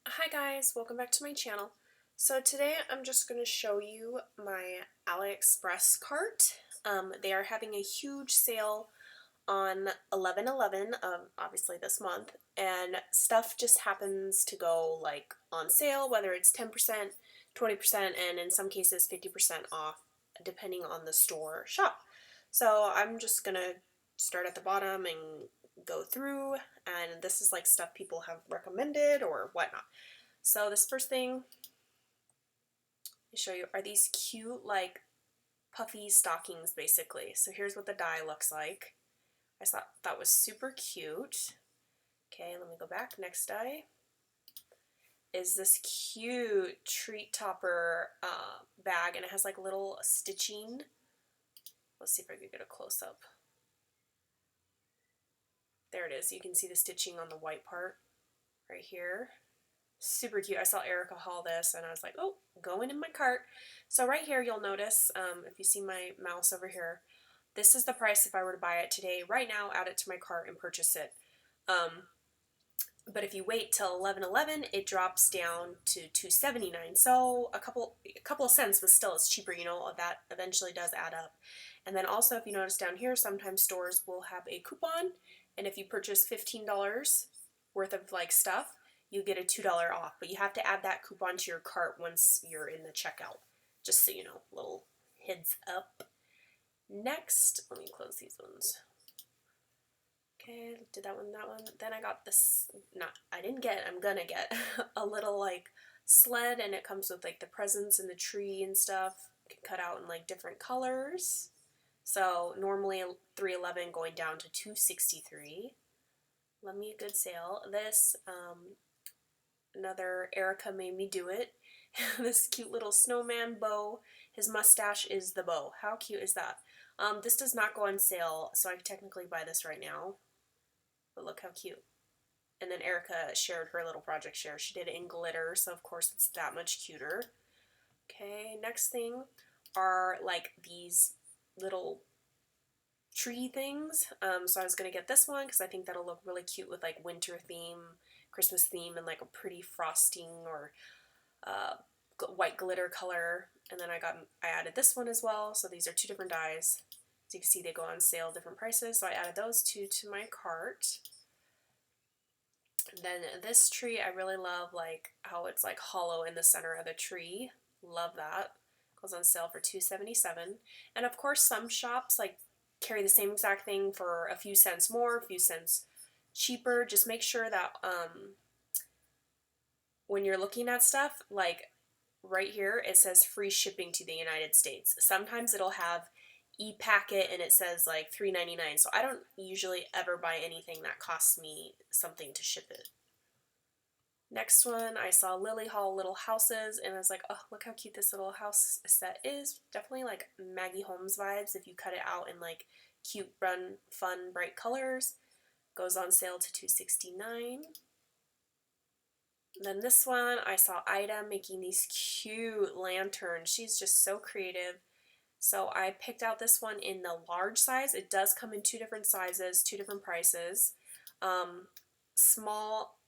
Hi guys, welcome back to my channel. So today I'm just going to show you my Aliexpress cart. They are having a huge sale on 11/11 of obviously this month, and stuff just happens to go like on sale, whether it's 10%, 20%, and in some cases 50% off depending on the store or shop. So I'm just going to start at the bottom and go through, and this is like stuff people have recommended or whatnot. So this first thing I show you are these cute like puffy stockings basically. So here's what the die looks like. I thought that was super cute. Okay, let me go back. Next die is this cute treat topper bag, and it has like little stitching. Let's see if I can get a close up. There it is. You can see the stitching on the white part right here. Super cute. I saw Erica haul this and I was like, oh, going in my cart. So right here you'll notice, if you see my mouse over here, this is the price if I were to buy it today. Right now, add it to my cart and purchase it. But if you wait till 11/11, it drops down to $2.79. So a couple of cents, but still it's cheaper. You know, that eventually does add up. And then also, if you notice down here, sometimes stores will have a coupon, and if you purchase $15 worth of like stuff, you get a $2 off. But you have to add that coupon to your cart once you're in the checkout. Just so you know, little heads up. Next, let me close these ones. Okay, did that one, Then I got this, I didn't get, I'm gonna get a little like sled, and it comes with like the presents and the tree and stuff. You can cut out in like different colors. So normally $3.11 going down to $2.63. Love me a good sale. This, another Erica made me do it. This cute little snowman bow. His mustache is the bow. How cute is that? This does not go on sale, so I could technically buy this right now. But look how cute. And then Erica shared her little project share. She did it in glitter, so of course it's that much cuter. Okay, next thing are like these little tree things. So I was going to get this one because I think that'll look really cute with like winter theme, Christmas theme, and like a pretty frosting or white glitter color. And then I added this one as well. So these are two different dies. As you can see, they go on sale different prices. So I added those two to my cart. Then this tree, I really love like how it's like hollow in the center of the tree. Love that. Goes on sale for $2.77. And of course, some shops like carry the same exact thing for a few cents more, a few cents cheaper. Just make sure that when you're looking at stuff, like right here, it says free shipping to the United States. Sometimes it'll have e-packet and it says like $3.99. So I don't usually ever buy anything that costs me something to ship it. Next one, I saw Lily haul little houses, and I was like, oh, look how cute this little house set is. Definitely like Maggie Holmes vibes if you cut it out in like cute, fun, bright colors. Goes on sale to $2.69. Then this one, I saw Ida making these cute lanterns. She's just so creative. So I picked out this one in the large size. It does come in two different sizes, two different prices. Small,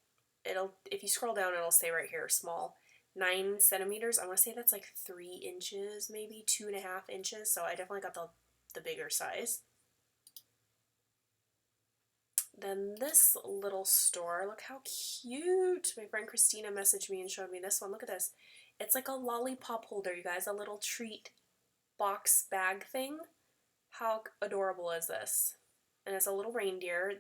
if you scroll down, it'll say right here, small, 9 centimeters. I want to say that's like 3 inches, maybe 2.5 inches. So I definitely got the bigger size. Then this little store, look how cute. My friend Christina messaged me and showed me this one. Look at this. It's like a lollipop holder, you guys, a little treat box bag thing. How adorable is this? And it's a little reindeer.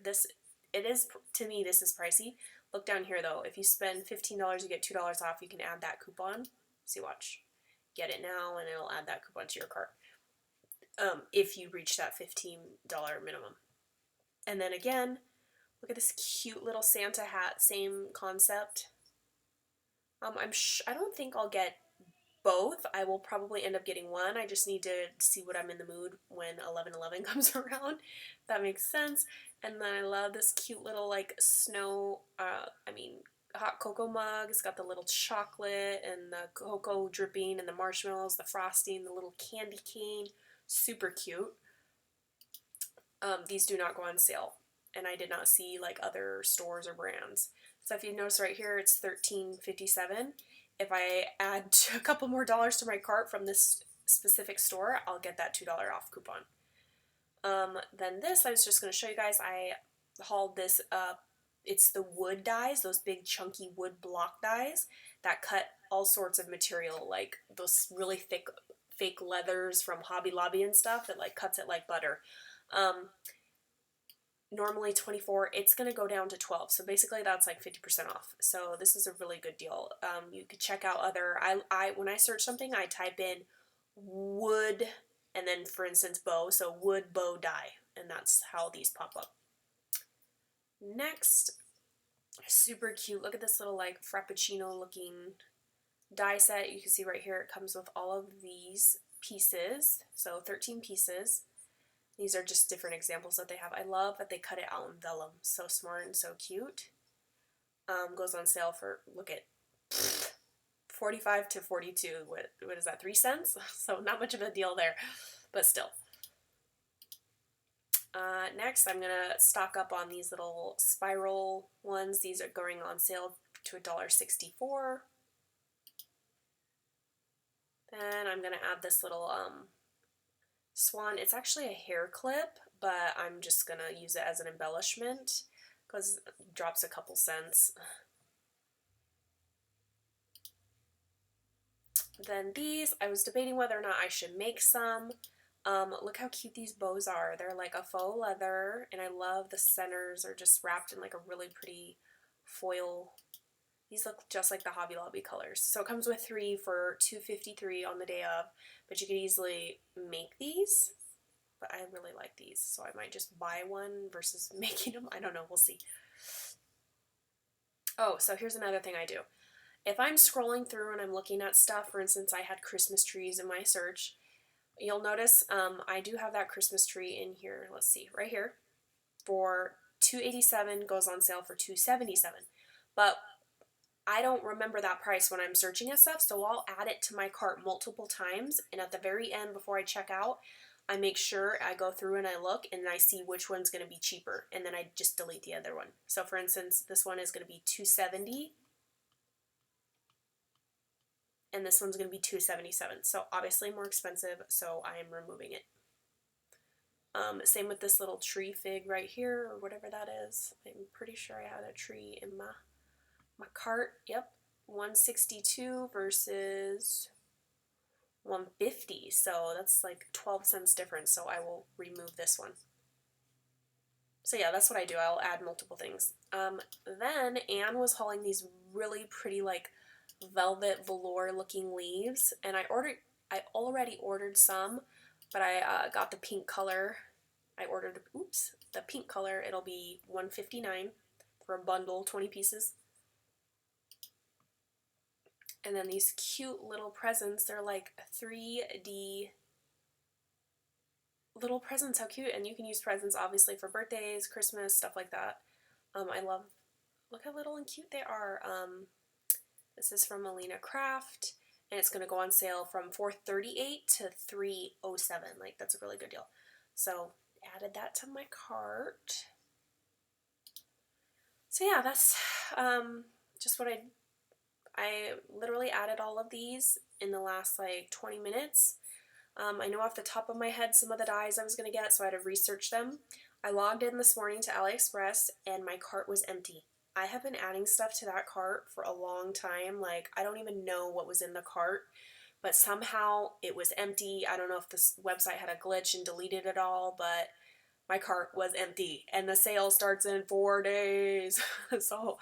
It is, to me, this is pricey. Look down here though. If you spend $15, you get $2 off. You can add that coupon. See, watch. Get it now and it'll add that coupon to your cart. If you reach that $15 minimum. And then again, look at this cute little Santa hat, same concept. I don't think I'll get both. I will probably end up getting one. I just need to see what I'm in the mood when 11/11 comes around. If that makes sense. And then I love this cute little like snow, hot cocoa mug. It's got the little chocolate and the cocoa dripping and the marshmallows, the frosting, the little candy cane. Super cute. These do not go on sale, and I did not see like other stores or brands. So if you notice right here, it's $13.57. If I add a couple more dollars to my cart from this specific store, I'll get that $2 off coupon. Then this, I was just going to show you guys, I hauled this up. It's the wood dies, those big chunky wood block dies that cut all sorts of material, like those really thick fake leathers from Hobby Lobby and stuff that like cuts it like butter. Normally $24, it's going to go down to $12. So basically that's like 50% off. So this is a really good deal. You could check out other, when I search something, I type in wood and then, for instance, bow. So wood bow die. And that's how these pop up. Next, super cute. Look at this little like frappuccino looking die set. You can see right here it comes with all of these pieces. So 13 pieces. These are just different examples that they have. I love that they cut it out in vellum. So smart and so cute. Goes on sale for, look at, 45 to 42. What is that, 3 cents? So not much of a deal there, but still. Next, I'm going to stock up on these little spiral ones. These are going on sale to $1.64. Then I'm going to add this little swan. It's actually a hair clip, but I'm just going to use it as an embellishment because it drops a couple cents. Then these, I was debating whether or not I should make some. Look how cute these bows are. They're like a faux leather, and I love the centers are just wrapped in like a really pretty foil. These look just like the Hobby Lobby colors. So it comes with 3 for $2.53 on the day of, but you could easily make these. But I really like these, so I might just buy one versus making them. I don't know, we'll see. Oh, so here's another thing I do. If I'm scrolling through and I'm looking at stuff, for instance, I had Christmas trees in my search, you'll notice I do have that Christmas tree in here. Let's see, right here, for $2.87, goes on sale for $2.77. But I don't remember that price when I'm searching at stuff, so I'll add it to my cart multiple times, and at the very end before I check out, I make sure I go through and I look and I see which one's going to be cheaper, and then I just delete the other one. So for instance, this one is going to be $2.70, and this one's going to be $2.77. So obviously more expensive, so I am removing it. Same with this little tree fig right here, or whatever that is. I'm pretty sure I had a tree in my cart. Yep, $1.62 versus $1.50, so that's like 12 cents difference, so I will remove this one. So yeah, that's what I do. I'll add multiple things. Then Anne was hauling these really pretty like velvet velour looking leaves, and I already ordered some, but I got the pink color. I ordered the pink color. It'll be $1.59 for a bundle, 20 pieces. And then these cute little presents, they're like 3D little presents. How cute. And you can use presents obviously for birthdays, Christmas, stuff like that. I love, look how little and cute they are. This is from Alina Craft, and it's going to go on sale from $4.38 to $3.07. Like, that's a really good deal. So added that to my cart. So yeah, that's just what I literally added all of these in the last like 20 minutes. I know off the top of my head some of the dies I was going to get, so I had to research them. I logged in this morning to Aliexpress, and my cart was empty. I have been adding stuff to that cart for a long time. Like, I don't even know what was in the cart, but somehow it was empty. I don't know if this website had a glitch and deleted it all, but my cart was empty, and the sale starts in 4 days. So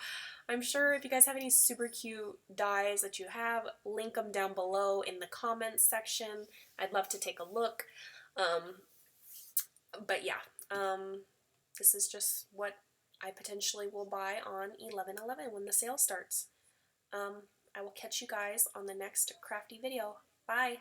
I'm sure if you guys have any super cute dies that you have, link them down below in the comments section. I'd love to take a look. But yeah, this is just what I potentially will buy on 11/11 when the sale starts. I will catch you guys on the next crafty video. Bye!